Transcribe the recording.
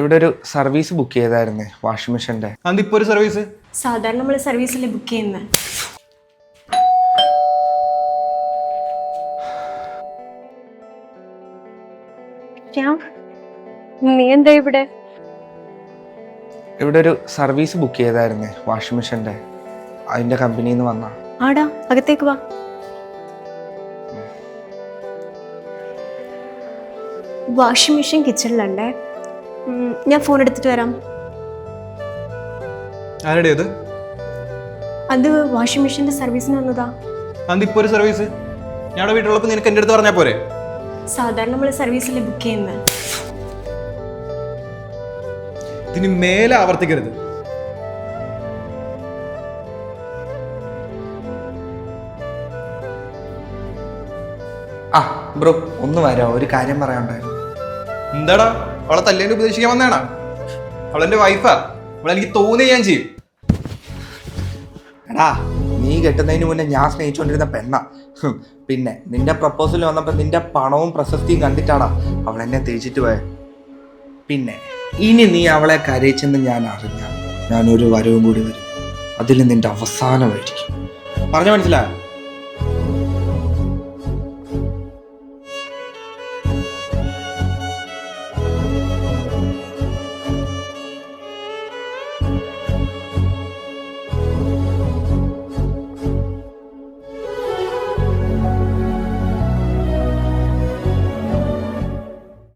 ഇവിടെ ഒരു service book ചെയ്തായിരുന്നേ, washing മെഷീൻ്റെ. അതിപ്പോ ഒരു സർവീസ് സാധാരണ നമ്മൾ സർവീസിൽ ബുക്ക് ചെയ്യുന്നത്. നീ എന്താ ഇവിടെ? ഇവിടെ ഒരു സർവീസ് ബുക്ക് ചെയ്തായിരുന്നേ, വാഷിംഗ് മെഷീൻ്റെ. അതിൻ്റെ കമ്പനിയിൽ നിന്ന് വന്നാ. ആടാ, അകത്തേക്ക് വാ. വാഷിംഗ് മെഷീൻ കിച്ചണിലുണ്ടേ. ഞാൻ ഫോൺ എടുത്തിട്ട് വരാം. ആരുടെ അത്? അത് വാഷിംഗ് മെഷീൻ്റെ സർവീസിന് വന്നതാ. അതിപ്പോ ഒരു സർവീസ് ഞങ്ങളുടെ വീട്ടിലുള്ളപ്പോൾ നിനക്ക് എൻ്റെ അടുത്ത് പറഞ്ഞാൽ പോരെ? സാധാരണ നമ്മൾ സർവീസിൽ ബുക്ക് ചെയ്യുന്നത്. ഇതിന് മേലെ ആവർത്തിക്കരുത്. ആ ബ്രോ, ഒന്ന് വരാം, ഒരു കാര്യം പറയാനുണ്ടായിരുന്നു. എന്താടാ, അവളെ തല്ലേന്റെ ഉപദേശിക്കാൻ വന്നേണ? അവളെന്റെ വൈഫാ, അവളെനിക്ക് തോന്നി ഞാൻ ചെയ്യും. എടാ, നീ കെട്ടുന്നതിന് മുന്നേ ഞാൻ സ്നേഹിച്ചുകൊണ്ടിരുന്ന പെണ്ണ. പിന്നെ നിന്റെ പ്രപ്പോസൽ വന്നപ്പോൾ നിന്റെ പണവും പ്രശസ്തിയും കണ്ടിട്ടാടാ അവളെന്നെ തേച്ചിട്ട് പോയെ. പിന്നെ ഇനി നീ അവളെ കരയിച്ചെന്ന് ഞാൻ അറിഞ്ഞ ഞാനൊരു വരവും കൂടി വരും. അതിൽ നിന്റെ അവസാനമായിരിക്കും. പറഞ്ഞ മനസ്സിലായോ?